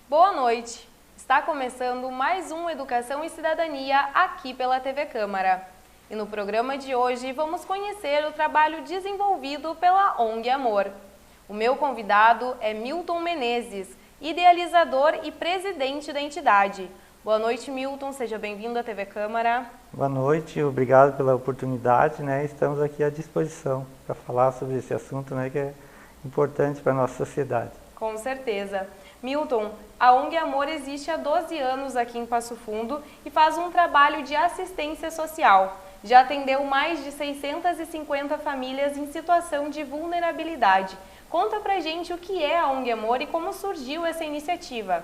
Boa noite! Está começando mais um Educação e Cidadania aqui pela TV Câmara. E no programa de hoje vamos conhecer o trabalho desenvolvido pela ONG Amor. O meu convidado é Milton Menezes, idealizador e presidente da entidade. Boa noite, Milton. Seja bem-vindo à TV Câmara. Boa noite, obrigado pela oportunidade, Estamos aqui à disposição para falar sobre esse assunto, que é importante para a nossa sociedade. Com certeza. Milton, a ONG Amor existe há 12 anos aqui em Passo Fundo e faz um trabalho de assistência social. Já atendeu mais de 650 famílias em situação de vulnerabilidade. Conta pra gente o que é a ONG Amor e como surgiu essa iniciativa.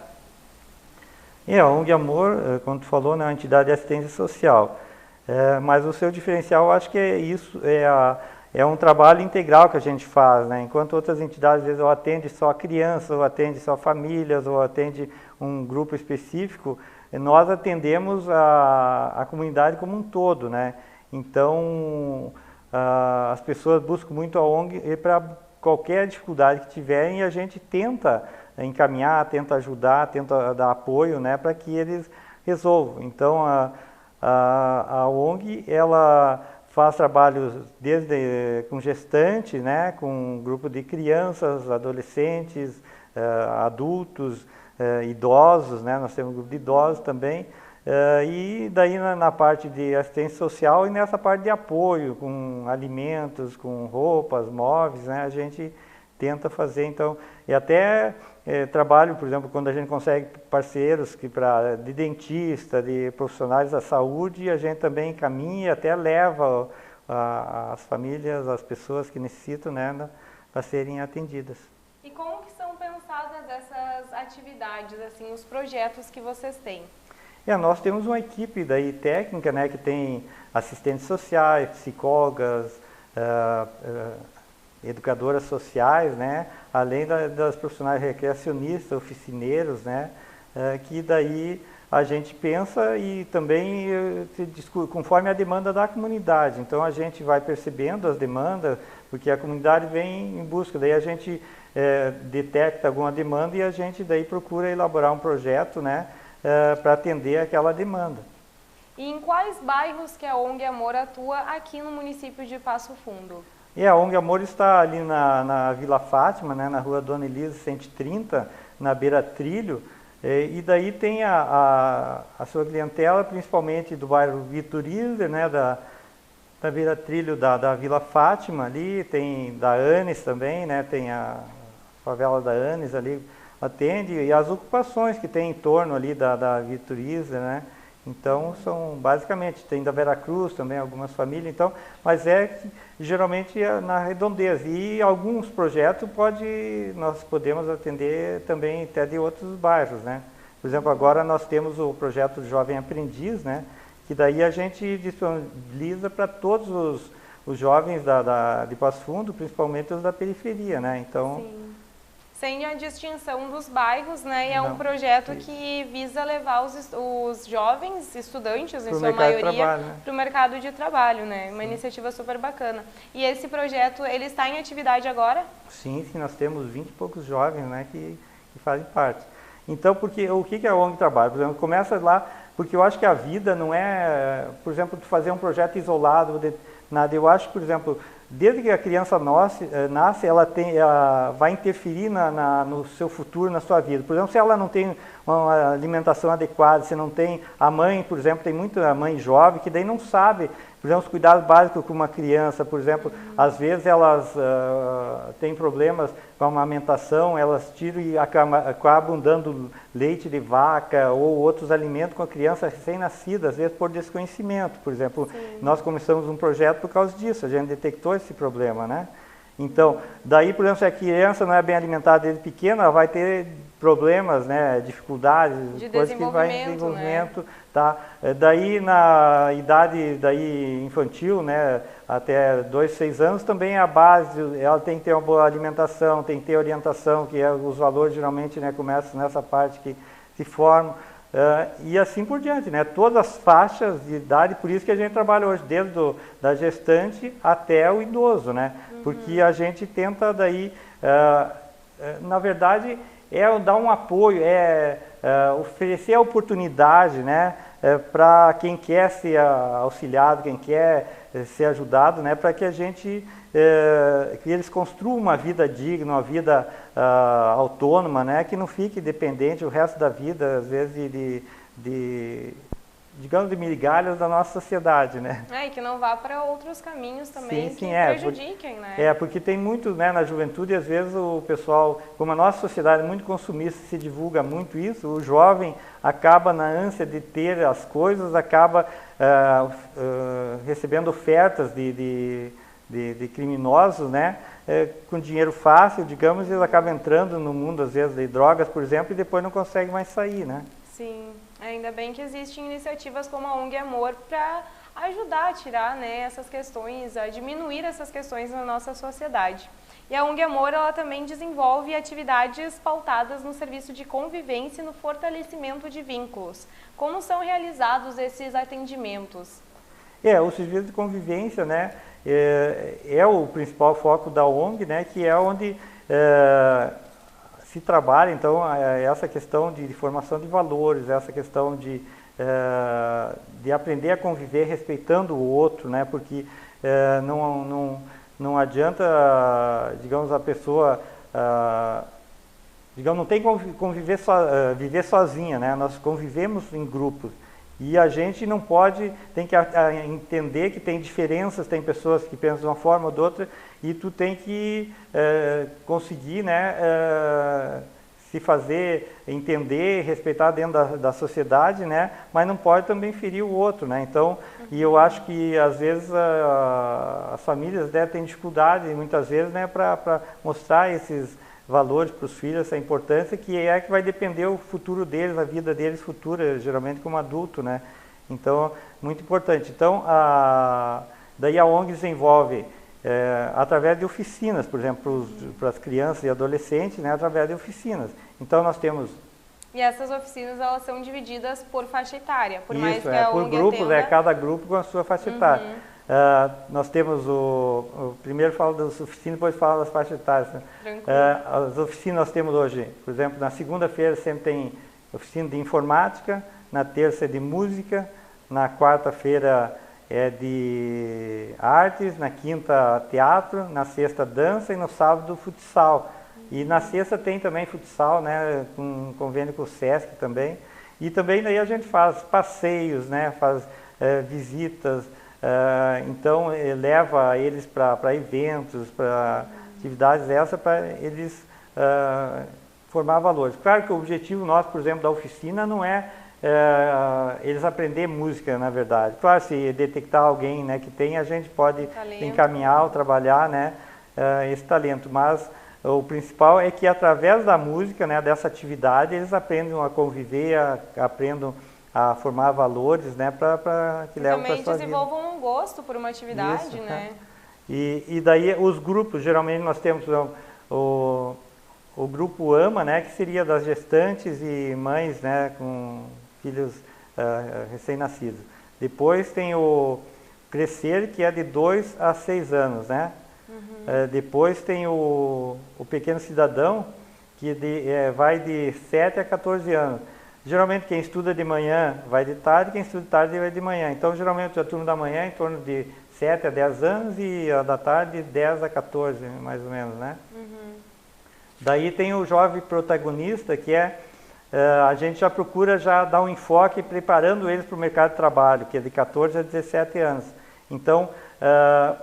A ONG Amor, como tu falou, é uma entidade de assistência social. Mas o seu diferencial, eu acho que é isso, é um trabalho integral que a gente faz, Enquanto outras entidades, às vezes, ou atende só crianças, ou atende só famílias, ou atende um grupo específico, nós atendemos a comunidade como um todo, Então, as pessoas buscam muito a ONG para qualquer dificuldade que tiverem e a gente tenta encaminhar, tenta ajudar, tenta dar apoio, para que eles resolvam. Então, a ONG, ela faz trabalhos desde com gestante, com um grupo de crianças, adolescentes, adultos, idosos, Nós temos um grupo de idosos também. E daí na parte de assistência social e nessa parte de apoio, com alimentos, com roupas, móveis, a gente tenta fazer, então, e até trabalho, por exemplo, quando a gente consegue parceiros de dentista, de profissionais da saúde, a gente também encaminha, até leva as famílias, as pessoas que necessitam, para serem atendidas. E como que são pensadas essas atividades, assim, os projetos que vocês têm? Nós temos uma equipe daí técnica, que tem assistentes sociais, psicólogas, educadoras sociais, além das profissionais recreacionistas, oficineiros, que daí a gente pensa e também conforme a demanda da comunidade. Então a gente vai percebendo as demandas, porque a comunidade vem em busca, daí a gente detecta alguma demanda e a gente daí procura elaborar um projeto, para atender aquela demanda. E em quais bairros que a ONG Amor atua aqui no município de Passo Fundo? A ONG Amor está ali na Vila Fátima, na rua Dona Elisa 130, na beira trilho, e daí tem a sua clientela, principalmente do bairro Vitoriza, da beira trilho da Vila Fátima ali, tem da Anes também, tem a favela da Anes ali, atende, e as ocupações que tem em torno ali da Vitoriza, Então, são basicamente, tem da Veracruz também, algumas famílias, então, mas geralmente na redondeza. E alguns projetos nós podemos atender também até de outros bairros, Por exemplo, agora nós temos o projeto Jovem Aprendiz, que daí a gente disponibiliza para todos os jovens de Passo Fundo, principalmente os da periferia, Então, sim. Sem a distinção dos bairros, e é um projeto que visa levar os jovens estudantes, em sua maioria, para o mercado de trabalho, Uma iniciativa super bacana. E esse projeto, ele está em atividade agora? Sim, nós temos 20 e poucos jovens, que fazem parte. Então, porque o que a ONG trabalha? Por exemplo, começa lá, porque eu acho que a vida não é, por exemplo, tu fazer um projeto isolado, nada. Eu acho, por exemplo, desde que a criança nasce, ela vai interferir no seu futuro, na sua vida. Por exemplo, se ela não tem uma alimentação adequada, se não tem a mãe, por exemplo, tem muita mãe jovem que daí não sabe, por exemplo, os cuidados básicos com uma criança, por exemplo, às vezes elas têm problemas com a amamentação, elas tiram e acabam dando leite de vaca ou outros alimentos com a criança recém-nascida, às vezes por desconhecimento, por exemplo. Sim. Nós começamos um projeto por causa disso, a gente detectou esse problema, Então, daí, por exemplo, se a criança não é bem alimentada desde pequena, ela vai ter problemas, dificuldades, coisas que vai em desenvolvimento, tá? Daí, na idade infantil, até 2, 6 anos, também a base, ela tem que ter uma boa alimentação, tem que ter orientação, que os valores geralmente começam nessa parte que se formam. e assim por diante, né? Todas as faixas de idade, por isso que a gente trabalha hoje, desde da gestante até o idoso, né? Porque a gente tenta daí, na verdade, dar um apoio, oferecer a oportunidade, né? Para quem quer ser auxiliado, quem quer ser ajudado, né? Para que a gente, que eles construam uma vida digna, uma vida autônoma, né? Que não fique dependente o resto da vida, às vezes, digamos, de migalhas da nossa sociedade, né? E que não vá para outros caminhos também que prejudiquem, né? Porque tem muito, né, na juventude, às vezes o pessoal, como a nossa sociedade é muito consumista, se divulga muito isso, o jovem acaba na ânsia de ter as coisas, acaba recebendo ofertas de criminosos, né? Com dinheiro fácil, digamos, eles acabam entrando no mundo, às vezes, de drogas, por exemplo, e depois não conseguem mais sair, né? Sim, ainda bem que existem iniciativas como a ONG Amor para ajudar a tirar, né, essas questões, a diminuir essas questões na nossa sociedade. E a ONG Amor, ela também desenvolve atividades pautadas no serviço de convivência e no fortalecimento de vínculos. Como são realizados esses atendimentos? O serviço de convivência, né, é o principal foco da ONG, né, que é onde se trabalha, então, essa questão de formação de valores, essa questão de aprender a conviver respeitando o outro, né, porque não adianta, digamos, a pessoa, digamos, não tem como viver sozinha, né, nós convivemos em grupos. E a gente não pode, tem que entender que tem diferenças, tem pessoas que pensam de uma forma ou de outra, e tu tem que conseguir, né, se fazer entender, respeitar dentro da sociedade, né, mas não pode também ferir o outro, né. Então, e eu acho que às vezes as famílias têm dificuldade, muitas vezes, né, para mostrar esses valores para os filhos, essa importância que vai depender o futuro deles, a vida deles futura, geralmente como adulto, né? Então, muito importante. Então, daí a ONG desenvolve, através de oficinas, por exemplo, para as crianças e adolescentes, né, através de oficinas. Então, nós temos... E essas oficinas, elas são divididas por faixa etária, por mais que a por ONG grupos, atenda... cada grupo com a sua faixa etária. Nós temos primeiro falo das oficinas, depois falo das faixas etárias. Né? As oficinas nós temos hoje, por exemplo, na segunda-feira sempre tem oficina de informática, na terça é de música, na quarta-feira é de artes, na quinta teatro, na sexta dança e no sábado futsal. E na sexta tem também futsal, né, com convênio com o Sesc também. E também daí a gente faz passeios, né, faz visitas. Então, leva eles para eventos, para atividades para eles formar valores. Claro que o objetivo nosso, por exemplo, da oficina não é eles aprender música, na verdade. Claro, se detectar alguém, né, que tem, a gente pode encaminhar ou trabalhar, né, esse talento, mas o principal é que através da música, né, dessa atividade, eles aprendam a conviver, aprendam a formar valores, né, para que levem para a sua vida. Também desenvolvam um gosto por uma atividade, isso, né? E daí os grupos, geralmente nós temos o grupo AMA, né, que seria das gestantes e mães, né, com filhos recém-nascidos. Depois tem o Crescer, que é de 2 a 6 anos, né? Depois tem o Pequeno Cidadão, que vai de 7 a 14 anos. Geralmente quem estuda de manhã vai de tarde, quem estuda de tarde vai de manhã. Então, geralmente a turma da manhã é em torno de 7 a 10 anos e a da tarde 10 a 14, mais ou menos, né? Daí tem o jovem protagonista, que a gente já procura já dar um enfoque preparando eles para o mercado de trabalho, que é de 14 a 17 anos. Então,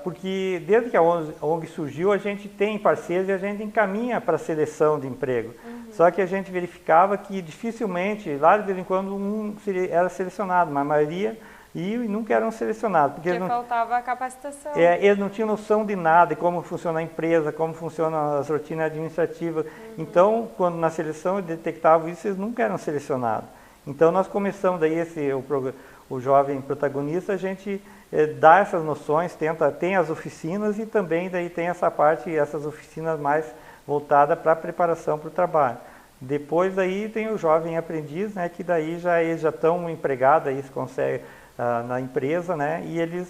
porque desde que a ONG surgiu, a gente tem parceiros e a gente encaminha para a seleção de emprego. Só que a gente verificava que dificilmente, lá de vez em quando, era selecionado, mas a maioria e nunca eram selecionados. Porque faltava a capacitação. Eles não tinham noção de nada, de como funciona a empresa, como funcionam as rotinas administrativas. Então, quando na seleção detectavam isso, eles nunca eram selecionados. Então, nós começamos daí o jovem protagonista, a gente dá essas noções, tem as oficinas e também daí tem essa parte, essas oficinas mais voltadas para a preparação para o trabalho. Depois daí tem o jovem aprendiz, né, que daí eles já estão empregados, aí eles conseguem na empresa, né, e eles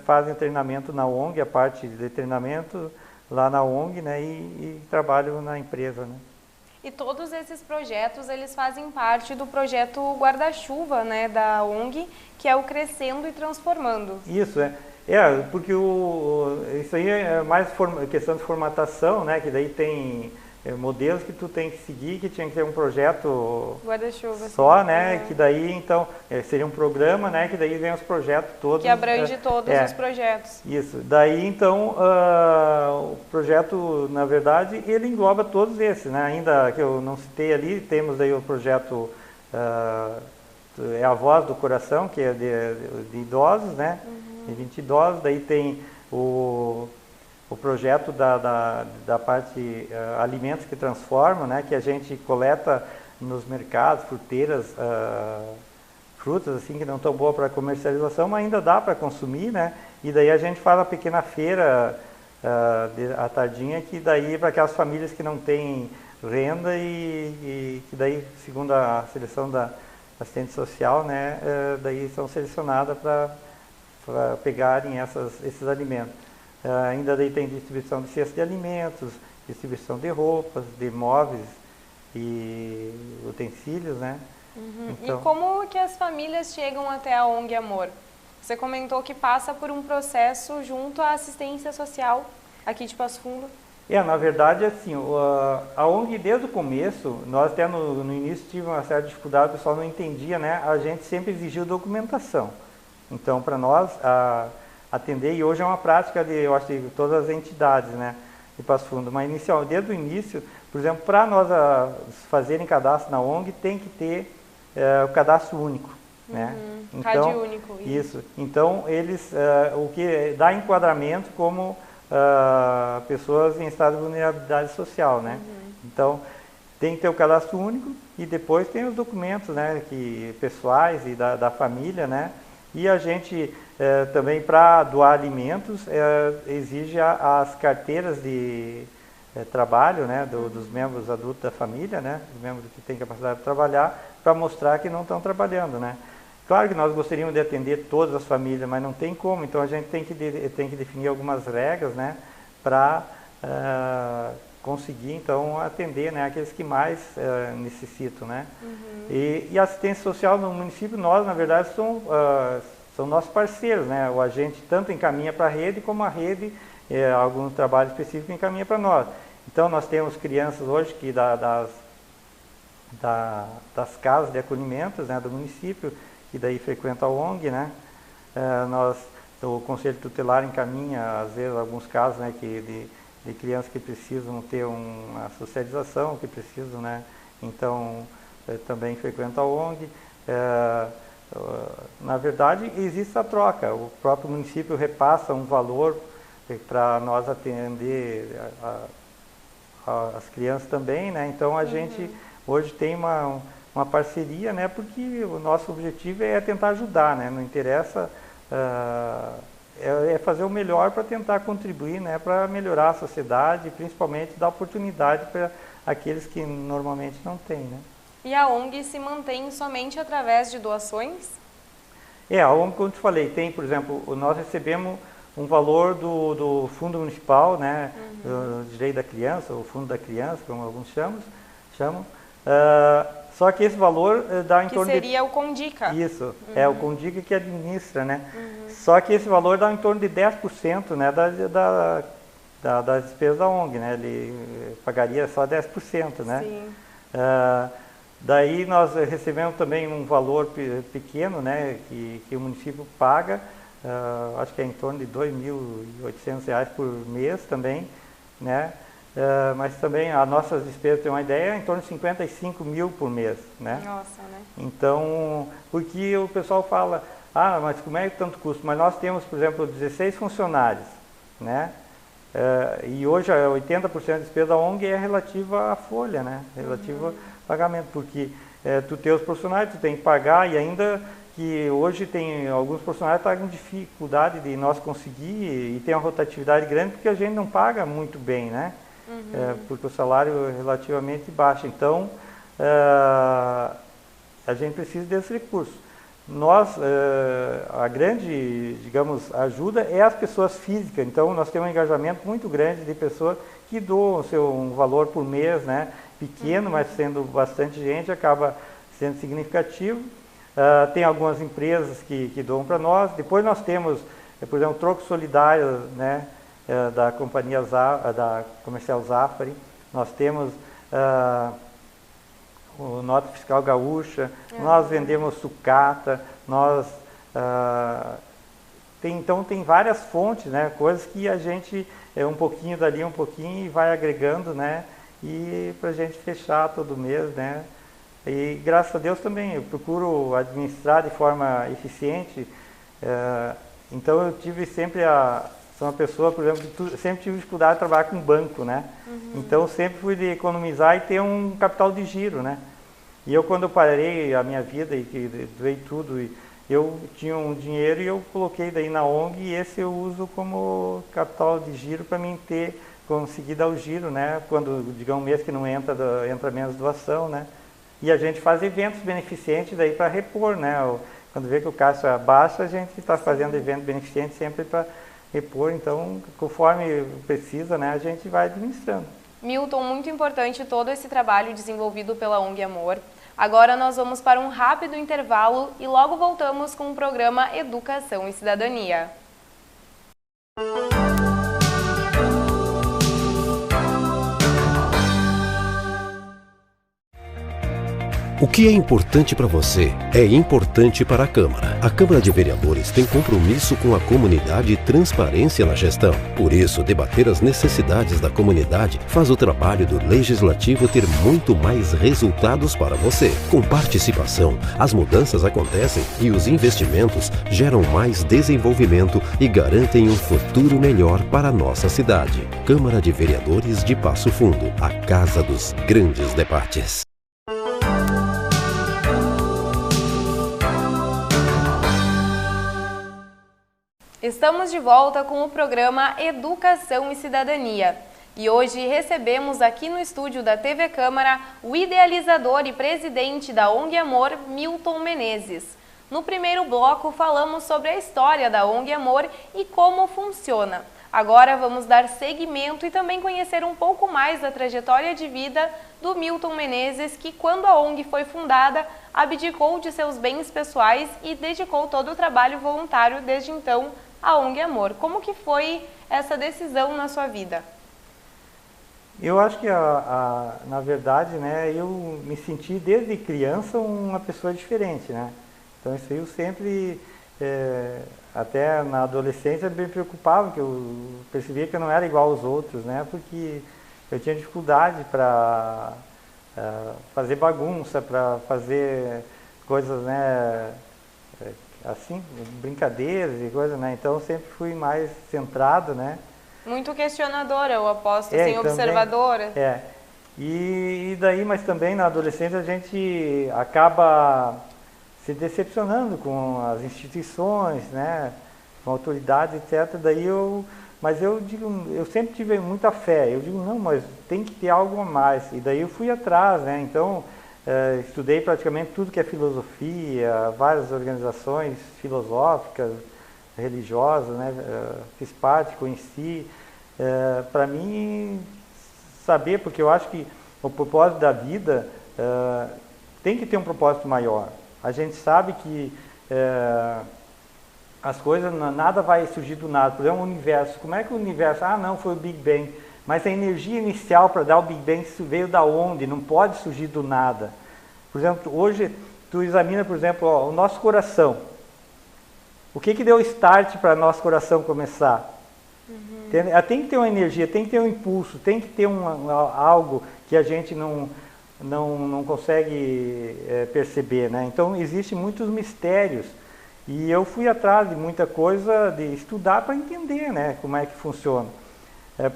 fazem treinamento na ONG, a parte de treinamento lá na ONG, né, e trabalham na empresa, né. E todos esses projetos, eles fazem parte do projeto Guarda-Chuva, né, da ONG, que é o Crescendo e Transformando. Isso, porque isso aí é mais questão de formatação, né, que daí tem modelos que tu tem que seguir, que tinha que ter um projeto Guarda-chuva só, né, que daí então seria um programa, né, que daí vem os projetos todos. Que abrange todos os projetos. Isso, daí então o projeto, na verdade, ele engloba todos esses, né, ainda que eu não citei ali, temos aí o projeto é a Voz do Coração, que é de idosos, né, de 20 idosos, daí tem o projeto da parte alimentos que transformam, né, que a gente coleta nos mercados, fruteiras, frutas assim que não estão boas para comercialização, mas ainda dá para consumir, né, e daí a gente faz a pequena feira à tardinha, que daí para aquelas famílias que não têm renda e que daí, segundo a seleção da assistente social, né, daí são selecionadas para pegarem esses alimentos. Ainda daí tem distribuição de cestas de alimentos, distribuição de roupas, de móveis e utensílios, né? Então, e como que as famílias chegam até a ONG Amor? Você comentou que passa por um processo junto à assistência social aqui de Passo Fundo. Na verdade, assim, a ONG desde o começo, nós até no início tivemos uma certa dificuldade, o pessoal não entendia, né? A gente sempre exigiu documentação. Então, para nós, atender, e hoje é uma prática eu acho, de todas as entidades, né, de Passo Fundo, mas desde o início, por exemplo, para nós fazerem cadastro na ONG, tem que ter o cadastro único, né? Então, CAD único. Isso. Então, eles, o que dá enquadramento como pessoas em estado de vulnerabilidade social, né? Então, tem que ter o cadastro único e depois tem os documentos, né, pessoais e da família, né? E a gente também, para doar alimentos, exige as carteiras de trabalho, né, dos membros adultos da família, né, dos membros que têm capacidade de trabalhar, para mostrar que não estão trabalhando, né. Claro que nós gostaríamos de atender todas as famílias, mas não tem como, então a gente tem que definir algumas regras, né, para conseguir, então, atender, né, aqueles que mais necessitam, né. E a assistência social no município, nós, na verdade, são nossos parceiros, né, o agente tanto encaminha para a rede, como a rede, algum trabalho específico, encaminha para nós. Então, nós temos crianças hoje que das casas de acolhimentos, né, do município, que daí frequentam a ONG, né, o Conselho Tutelar encaminha, às vezes, alguns casos, né, de crianças que precisam ter uma socialização, que precisam, né, então, também frequentam a ONG. Na verdade, existe a troca, o próprio município repassa um valor para nós atender as crianças também, né, então a gente hoje tem uma parceria, né, porque o nosso objetivo é tentar ajudar, né, não interessa, é fazer o melhor para tentar contribuir, né, para melhorar a sociedade, principalmente dar oportunidade para aqueles que normalmente não têm, né. E a ONG se mantém somente através de doações? A ONG, como eu te falei, tem, por exemplo, nós recebemos um valor do Fundo Municipal, né, do Direito da Criança, ou Fundo da Criança, como alguns chamam, só que esse valor dá em torno de... Que seria o Condica. Isso, é o Condica que administra, né? Só que esse valor dá em torno de 10%, né, das despesas da ONG, né? Ele pagaria só 10%, né? Sim. Daí nós recebemos também um valor pequeno, né, que o município paga, acho que é em torno de R$ 2.800 por mês também, né? Mas também as nossas despesas, tem uma ideia, é em torno de 55 mil por mês, né? Nossa, né? Então, porque o pessoal fala, mas como é que tanto custo? Mas nós temos, por exemplo, 16 funcionários, né? E hoje 80% da despesa da ONG é relativa à folha, né? Relativa ao pagamento, porque tu tem os profissionais, tu tem que pagar, e ainda que hoje tem alguns profissionais que estão com dificuldade de nós conseguir, e tem uma rotatividade grande porque a gente não paga muito bem, né? porque o salário é relativamente baixo. Então, a gente precisa desse recurso. Nós, a grande, digamos, ajuda é as pessoas físicas. Então, nós temos um engajamento muito grande de pessoas que doam um valor por mês, né? Pequeno, mas sendo bastante gente, acaba sendo significativo. Tem algumas empresas que doam para nós. Depois nós temos, por exemplo, o Troco Solidário, né? Da companhia da Comercial Zafari. Nós temos o Nota Fiscal Gaúcha, nós vendemos sucata, então tem várias fontes, né, coisas que a gente, um pouquinho dali, um pouquinho, e vai agregando, né, e para a gente fechar todo mês, né, e graças a Deus também eu procuro administrar de forma eficiente, então eu tive sempre sou uma pessoa, por exemplo, que sempre tive dificuldade de trabalhar com banco, né? Então sempre fui de economizar e ter um capital de giro, né? E eu, quando eu parei a minha vida e que doei tudo, eu tinha um dinheiro e eu coloquei daí na ONG, e esse eu uso como capital de giro para mim conseguir dar o giro, né? Quando, digamos, um mês que não entra menos doação, né? E a gente faz eventos beneficentes daí para repor, né? Quando vê que o caixa baixa, a gente está fazendo evento beneficente sempre para repor, então, conforme precisa, né, a gente vai administrando. Milton, muito importante todo esse trabalho desenvolvido pela ONG Amor. Agora nós vamos para um rápido intervalo e logo voltamos com o programa Educação e Cidadania. O que é importante para você é importante para a Câmara. A Câmara de Vereadores tem compromisso com a comunidade e transparência na gestão. Por isso, debater as necessidades da comunidade faz o trabalho do Legislativo ter muito mais resultados para você. Com participação, as mudanças acontecem e os investimentos geram mais desenvolvimento e garantem um futuro melhor para a nossa cidade. Câmara de Vereadores de Passo Fundo, a casa dos grandes debates. Estamos de volta com o programa Educação e Cidadania. E hoje recebemos aqui no estúdio da TV Câmara o idealizador e presidente da ONG Amor, Milton Menezes. No primeiro bloco falamos sobre a história da ONG Amor e como funciona. Agora vamos dar seguimento e também conhecer um pouco mais da trajetória de vida do Milton Menezes, que quando a ONG foi fundada, abdicou de seus bens pessoais e dedicou todo o trabalho voluntário desde então à ONG Amor. Como que foi essa decisão na sua vida? Eu acho que, na verdade, né, eu me senti desde criança uma pessoa diferente, né? Então isso aí eu sempre, até na adolescência, me preocupava, que eu percebia que eu não era igual aos outros, né? Porque eu tinha dificuldade para fazer bagunça, para fazer coisas, né, assim, brincadeiras e coisas, né? Então eu sempre fui mais centrado, né? Muito questionadora, eu aposto, assim, observadora. E daí, mas também na adolescência a gente acaba se decepcionando com as instituições, né? Com a autoridade, etc. Mas eu digo, eu sempre tive muita fé. Eu digo, não, mas tem que ter algo a mais. E daí eu fui atrás, né? Então, estudei praticamente tudo que é filosofia, várias organizações filosóficas, religiosas, né? Fiz parte, conheci. Para mim, saber, porque eu acho que o propósito da vida tem que ter um propósito maior. A gente sabe que as coisas, nada vai surgir do nada. Por exemplo, o universo. Como é que o universo... Ah, não, foi o Big Bang. Mas a energia inicial para dar o Big Bang veio da onde? Não pode surgir do nada. Por exemplo, hoje, tu examina, por exemplo, o nosso coração. O que deu start para nosso coração começar? Tem que ter uma energia, tem que ter um impulso, tem que ter algo que a gente não consegue perceber, né? Então, existem muitos mistérios. E eu fui atrás de muita coisa, de estudar para entender, né, como é que funciona.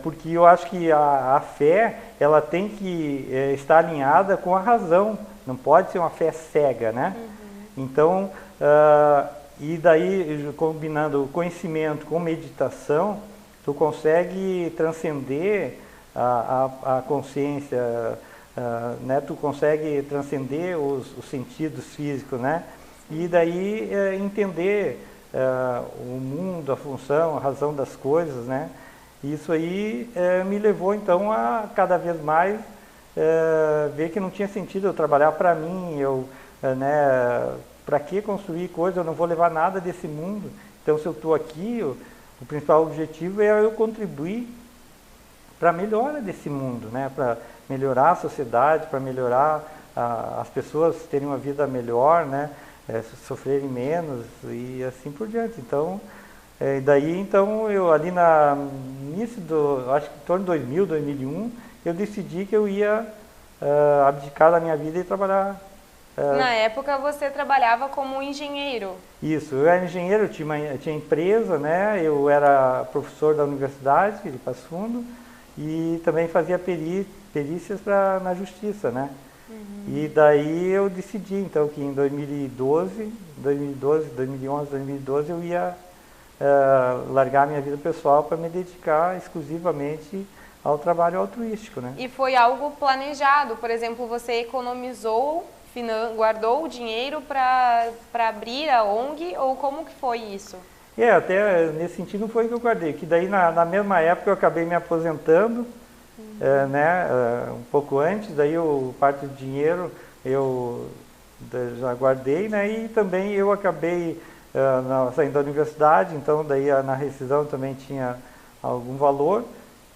Porque eu acho que a fé, ela tem que estar alinhada com a razão, não pode ser uma fé cega, né? Então, e daí, combinando o conhecimento com meditação, tu consegue transcender a consciência, né? Tu consegue transcender os sentidos físicos, né? E daí entender o mundo, a função, a razão das coisas, né? Isso aí me levou então a cada vez mais ver que não tinha sentido eu trabalhar para mim, né? Para que construir coisa? Eu não vou levar nada desse mundo. Então, se eu estou aqui, o principal objetivo é eu contribuir para a melhora desse mundo, né? Para melhorar a sociedade, para melhorar as pessoas terem uma vida melhor, né? Sofrerem menos e assim por diante. Então, daí então eu ali no início acho que em torno de 2000, 2001, eu decidi que eu ia abdicar da minha vida e trabalhar. Na época você trabalhava como engenheiro? Isso, eu era engenheiro, tinha empresa, né? Eu era professor da universidade de Passo Fundo e também fazia perícias na justiça, né? E daí eu decidi então que em 2011, 2012 eu ia largar minha vida pessoal para me dedicar exclusivamente ao trabalho altruístico, né? E foi algo planejado, por exemplo, você economizou, guardou o dinheiro para abrir a ONG, ou como que foi isso? Até nesse sentido não foi que eu guardei, que daí na mesma época eu acabei me aposentando, né, um pouco antes, daí parte do dinheiro eu já guardei, né, e também eu acabei saindo da universidade, então daí na rescisão também tinha algum valor,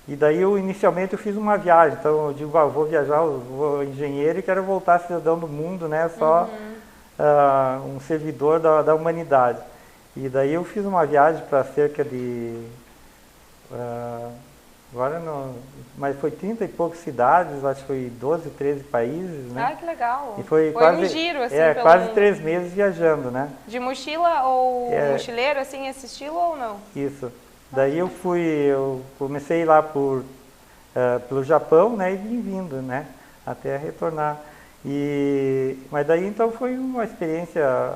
e daí inicialmente eu fiz uma viagem, então eu digo, vou viajar, vou engenheiro e quero voltar cidadão do mundo, né, só um servidor da humanidade. E daí eu fiz uma viagem para cerca de, agora não, mas foi 30 e poucas cidades, acho que foi 12, 13 países, né? Ah, que legal! E foi quase, um giro, assim, pelo quase mundo. 3 meses viajando, né? De mochila ou mochileiro, assim, esse estilo ou não? Isso. Daí eu comecei lá pelo Japão, né, e vim vindo, né, até retornar. Mas daí então foi uma experiência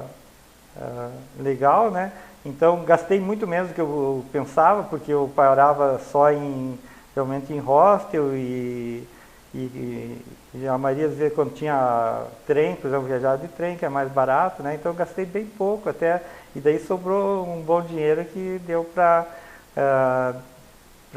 legal, né? Então gastei muito menos do que eu pensava, porque eu parava só realmente em hostel e a maioria das vezes quando tinha trem, por exemplo, viajava de trem, que é mais barato, né? Então eu gastei bem pouco até, e daí sobrou um bom dinheiro que deu para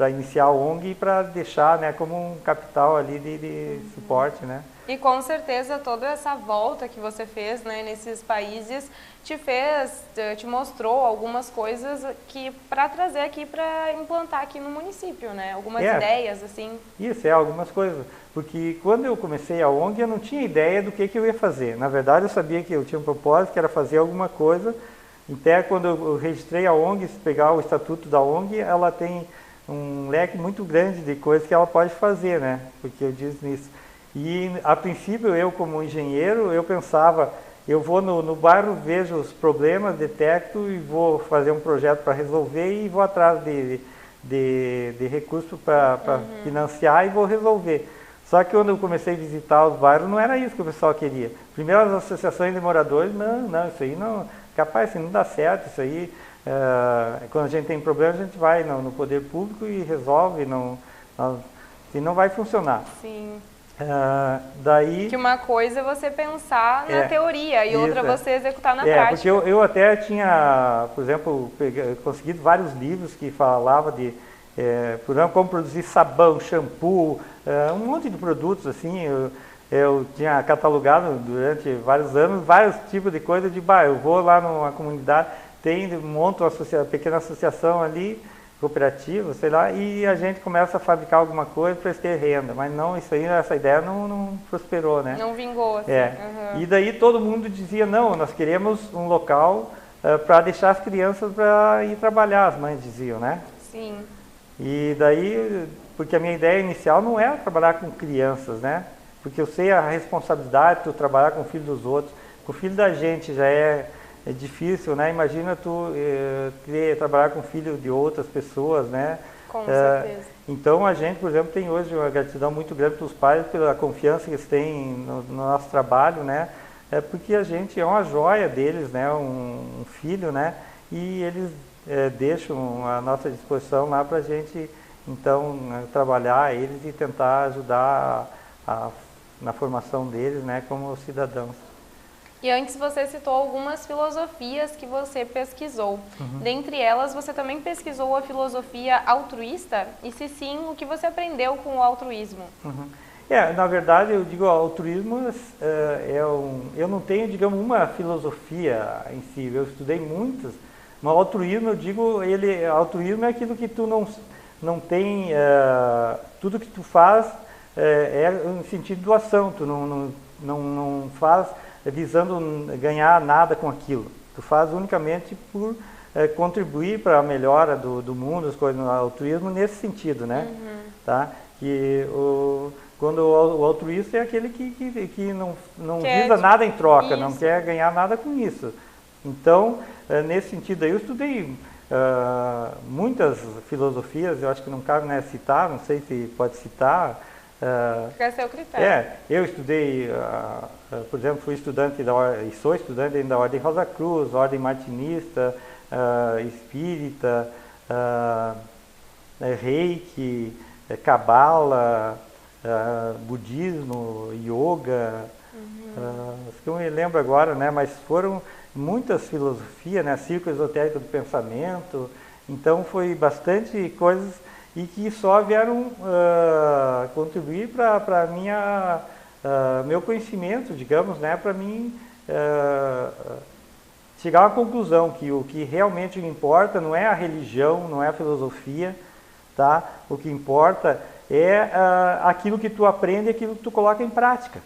iniciar a ONG e para deixar, né, como um capital ali de suporte, né? E com certeza toda essa volta que você fez, né, nesses países te mostrou algumas coisas que para trazer aqui, para implantar aqui no município, né? Algumas ideias, assim. Isso, algumas coisas. Porque quando eu comecei a ONG, eu não tinha ideia do que eu ia fazer. Na verdade, eu sabia que eu tinha um propósito, que era fazer alguma coisa. Até quando eu registrei a ONG, se pegar o estatuto da ONG, ela tem um leque muito grande de coisas que ela pode fazer, né? Porque eu disse nisso. E, a princípio, eu como engenheiro, eu pensava, eu vou no bairro, vejo os problemas, detecto e vou fazer um projeto para resolver e vou atrás de recursos para financiar e vou resolver. Só que quando eu comecei a visitar os bairros, não era isso que o pessoal queria. Primeiro, as associações de moradores, não, isso aí não, capaz, assim, não dá certo, isso aí, quando a gente tem problema, a gente vai no poder público e resolve, e não vai funcionar. Sim. Daí que uma coisa é você pensar na teoria e outra você executar na prática. Porque eu até tinha, por exemplo, conseguido vários livros que falavam de, por exemplo, como produzir sabão, shampoo, um monte de produtos assim. Eu tinha catalogado durante vários anos vários tipos de coisas eu vou lá numa comunidade, monto uma pequena associação ali, cooperativa, sei lá, e a gente começa a fabricar alguma coisa para ter renda, mas não, essa ideia não prosperou, né? Não vingou, assim. E daí todo mundo dizia, não, nós queremos um local para deixar as crianças para ir trabalhar, as mães diziam, né? Sim. E daí, porque a minha ideia inicial não era trabalhar com crianças, né? Porque eu sei a responsabilidade de trabalhar com o filho dos outros, com o filho da gente já é difícil, né? Imagina tu trabalhar com filho de outras pessoas, né? Com certeza. Então a gente, por exemplo, tem hoje uma gratidão muito grande para os pais pela confiança que eles têm no nosso trabalho, né? Porque a gente é uma joia deles, né? Um filho, né? E eles deixam à nossa disposição lá para a gente então trabalhar eles e tentar ajudar na formação deles, né, como cidadãos. E antes você citou algumas filosofias que você pesquisou. Dentre elas, você também pesquisou a filosofia altruísta? E se sim, o que você aprendeu com o altruísmo? Na verdade, eu digo, o altruísmo eu não tenho, digamos, uma filosofia em si, eu estudei muitas, mas o altruísmo, eu digo, altruísmo é aquilo que tu não tem, tudo que tu faz é no sentido de doação, tu não faz visando ganhar nada com aquilo, tu faz unicamente por contribuir para a melhora do mundo, as coisas, no altruísmo nesse sentido, né? Tá? Que quando o altruísta é aquele que não visa nada em troca, isso, não quer ganhar nada com isso. Então, nesse sentido aí, eu estudei muitas filosofias, eu acho que não cabe, né, citar, não sei se pode citar. Fica a seu critério. Eu estudei, por exemplo, fui estudante e sou estudante da Ordem Rosa Cruz, Ordem Martinista, Espírita, Reiki, Cabala, budismo, yoga, que eu me lembro agora, né, mas foram muitas filosofias, né, círculo esotérico do pensamento, então foi bastante coisas e que só vieram contribuir para meu conhecimento, digamos, né, para mim chegar à conclusão que o que realmente importa não é a religião, não é a filosofia, tá? O que importa é aquilo que tu aprende, aquilo que tu coloca em prática.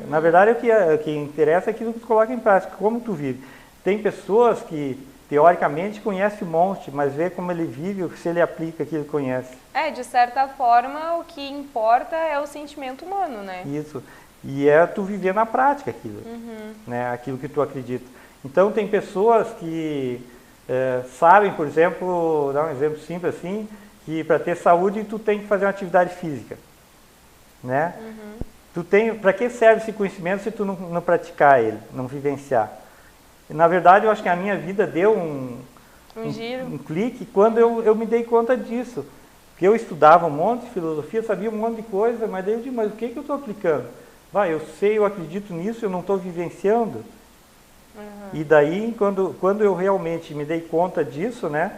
Na verdade, o que interessa é aquilo que tu coloca em prática, como tu vive. Tem pessoas que, teoricamente, conhecem um monte, mas vê como ele vive, se ele aplica aquilo que conhece. De certa forma, o que importa é o sentimento humano, né? Isso. E é tu viver na prática aquilo, né? Aquilo que tu acredita. Então, tem pessoas que sabem, por exemplo, vou dar um exemplo simples assim, que para ter saúde tu tem que fazer uma atividade física, né? Para que serve esse conhecimento se tu não praticar ele, não vivenciar? Na verdade, eu acho que a minha vida deu um clique quando eu me dei conta disso. Porque eu estudava um monte de filosofia, sabia um monte de coisa, mas daí eu digo, mas o que eu estou aplicando? Eu sei, eu acredito nisso, eu não estou vivenciando. E daí, quando eu realmente me dei conta disso, né,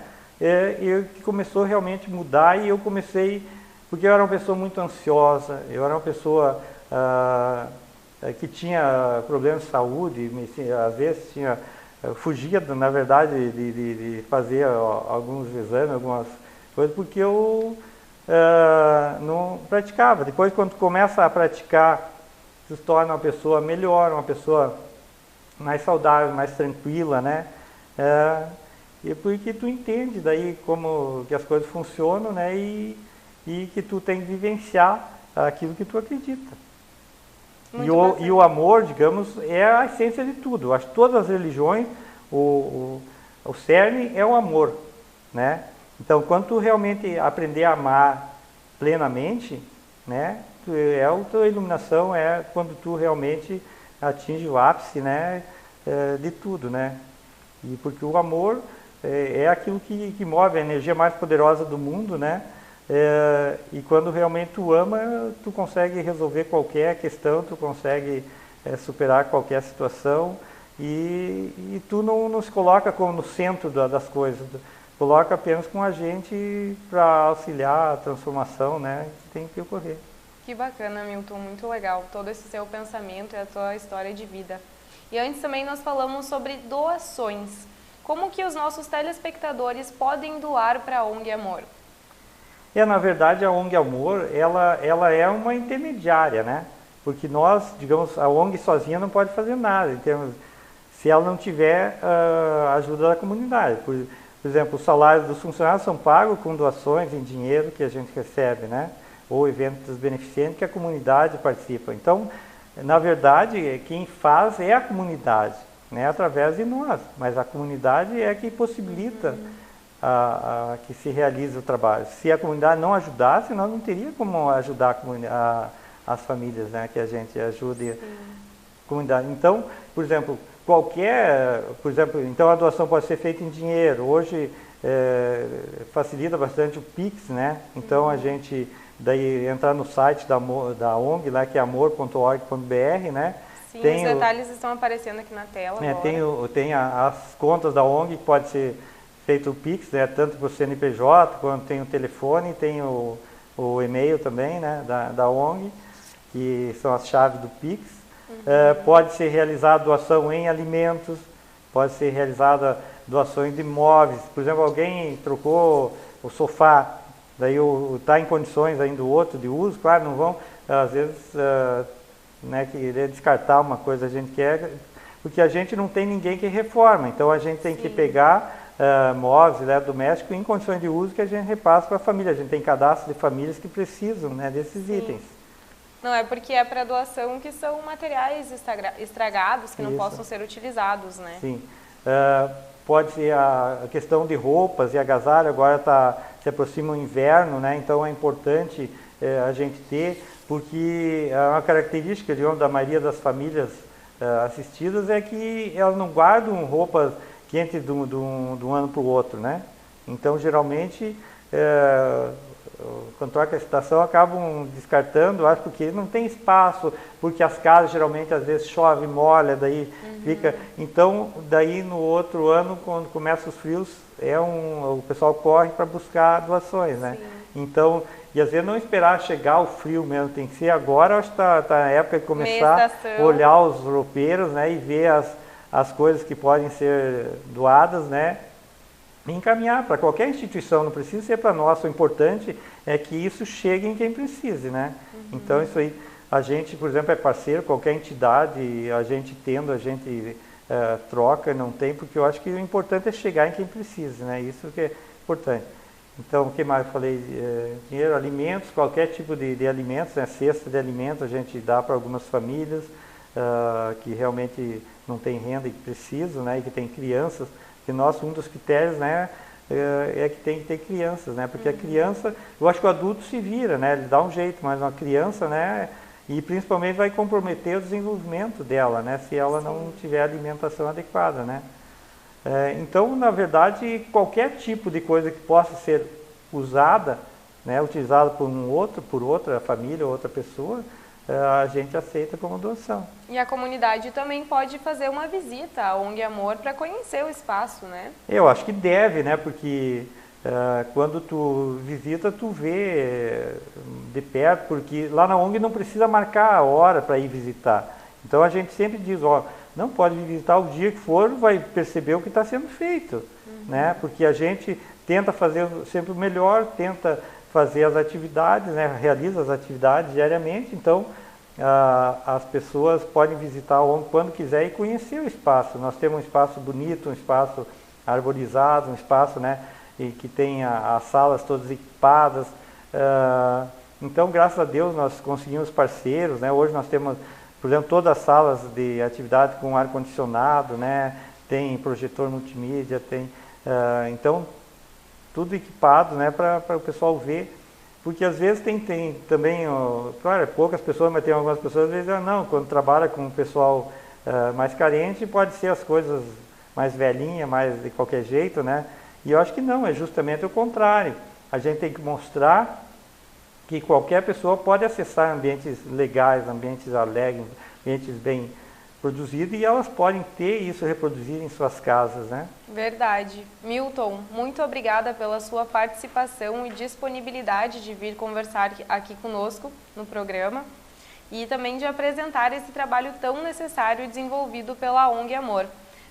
começou realmente a mudar e eu comecei, porque eu era uma pessoa muito ansiosa, eu era uma pessoa que tinha problemas de saúde, às vezes fugia, na verdade, de fazer alguns exames, algumas coisas, porque eu não praticava. Depois, quando tu começa a praticar, tu se torna uma pessoa melhor, uma pessoa mais saudável, mais tranquila, né? E porque tu entende daí como que as coisas funcionam, né? E que tu tem que vivenciar aquilo que tu acredita. E o amor, digamos, é a essência de tudo. Eu acho que todas as religiões, o cerne é o amor, né? Então, quando tu realmente aprender a amar plenamente, né? A tua iluminação é quando tu realmente atinge o ápice, né, de tudo, né? E porque o amor é aquilo que move a energia mais poderosa do mundo, né? E quando realmente tu ama, tu consegue resolver qualquer questão, tu consegue superar qualquer situação e tu não se coloca como no centro das coisas, coloca apenas com a gente para auxiliar a transformação, né, que tem que ocorrer. Que bacana, Milton, muito legal, todo esse seu pensamento e a tua história de vida. E antes também nós falamos sobre doações. Como que os nossos telespectadores podem doar para a ONG Amor? Na verdade, a ONG Amor, ela é uma intermediária, né? Porque nós, digamos, a ONG sozinha não pode fazer nada, em termos, se ela não tiver a ajuda da comunidade. Por exemplo, os salários dos funcionários são pagos com doações em dinheiro que a gente recebe, né? Ou eventos beneficentes que a comunidade participa. Então, na verdade, quem faz é a comunidade, né? Através de nós, mas a comunidade é que possibilita que se realize o trabalho. Se a comunidade não ajudasse, nós não teríamos como ajudar as famílias, né? Que a gente ajude a comunidade. Então, por exemplo, então a doação pode ser feita em dinheiro. Hoje facilita bastante o Pix, né? Então a gente daí entrar no site da ONG, lá que é amor.org.br, né? Sim, os detalhes estão aparecendo aqui na tela agora. Tem as contas da ONG que pode ser feito o Pix, né? Tanto para o CNPJ, quanto tem o telefone, tem o e-mail também, né? da ONG, que são as chaves do Pix. Pode ser realizada doação em alimentos, pode ser realizada doações de imóveis. Por exemplo, alguém trocou o sofá, daí está em condições ainda o outro de uso, claro, não vão, às vezes, né, querer descartar uma coisa a gente quer, porque a gente não tem ninguém que reforma, então a gente tem que pegar móveis eletrodomésticos em condições de uso que a gente repassa para a família. A gente tem cadastro de famílias que precisam, né, desses itens. Não é porque é para doação que são materiais estragados que não possam ser utilizados, né? Sim. Pode ser a questão de roupas e agasalho, agora se aproxima o inverno, né? Então é importante a gente ter, porque uma característica da maioria das famílias assistidas é que elas não guardam roupas quentes de um ano para o outro, né? Então geralmente quando troca a estação, acabam descartando, acho, porque não tem espaço, porque as casas geralmente às vezes chove, molha, daí fica. Então, daí no outro ano, quando começam os frios, o pessoal corre para buscar doações, né? Sim. Então, e às vezes não esperar chegar o frio mesmo, tem que ser agora, acho que está na época de começar a olhar os roupeiros, né? E ver as coisas que podem ser doadas, né? Encaminhar para qualquer instituição, não precisa ser para nós, o importante é que isso chegue em quem precise, né? Então isso aí, a gente, por exemplo, é parceiro, qualquer entidade, a gente troca, não tem, porque eu acho que o importante é chegar em quem precise, né? Isso que é importante. Então, o que mais eu falei? Dinheiro, alimentos, qualquer tipo de alimentos, né? Cesta de alimentos a gente dá para algumas famílias que realmente não tem renda e que precisam, né? E que tem crianças. Que um dos critérios, né, é que tem que ter crianças, né, porque a criança, eu acho que o adulto se vira, né, ele dá um jeito, mas uma criança, né, e principalmente vai comprometer o desenvolvimento dela, né, se ela não tiver alimentação adequada, né. Então, na verdade, qualquer tipo de coisa que possa ser usada, né, utilizada por outra família, outra pessoa, a gente aceita como doação. E a comunidade também pode fazer uma visita à ONG Amor para conhecer o espaço, né? Eu acho que deve, né? Porque quando tu visita, tu vê de perto, porque lá na ONG não precisa marcar a hora para ir visitar. Então a gente sempre diz, não pode visitar o dia que for, vai perceber o que está sendo feito, né? Porque a gente tenta fazer sempre o melhor, tenta fazer as atividades, né? Realiza as atividades diariamente, então as pessoas podem visitar o ONG quando quiser e conhecer o espaço. Nós temos um espaço bonito, um espaço arborizado, um espaço, né, que tem as salas todas equipadas. Então, graças a Deus, nós conseguimos parceiros, né? Hoje nós temos, por exemplo, todas as salas de atividade com ar-condicionado, né? Tem projetor multimídia, então, tudo equipado, né, para o pessoal ver, porque às vezes tem também, claro, poucas pessoas, mas tem algumas pessoas, às vezes, quando trabalha com o pessoal mais carente, pode ser as coisas mais velhinhas, mais de qualquer jeito, né, e eu acho que não, é justamente o contrário, a gente tem que mostrar que qualquer pessoa pode acessar ambientes legais, ambientes alegres, ambientes bem produzido, e elas podem ter isso reproduzido em suas casas, né? Verdade. Milton, muito obrigada pela sua participação e disponibilidade de vir conversar aqui conosco no programa e também de apresentar esse trabalho tão necessário e desenvolvido pela ONG Amor.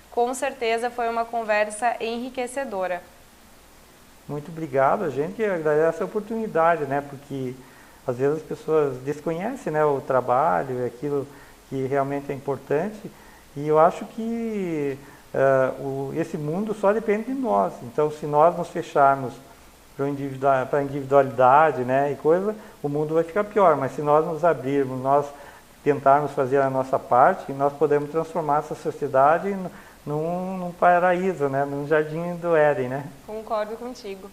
Com certeza foi uma conversa enriquecedora. Muito obrigado, a gente agradece essa oportunidade, né? Porque às vezes as pessoas desconhecem, né, o trabalho, aquilo que realmente é importante, e eu acho que esse mundo só depende de nós. Então, se nós nos fecharmos para a individualidade, né, e coisa, o mundo vai ficar pior, mas se nós nos abrirmos, nós tentarmos fazer a nossa parte, nós podemos transformar essa sociedade num paraíso, né, num jardim do Éden, né? Concordo contigo.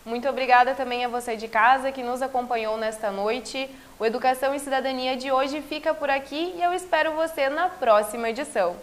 Muito obrigada também a você de casa que nos acompanhou nesta noite. O Educação e Cidadania de hoje fica por aqui e eu espero você na próxima edição.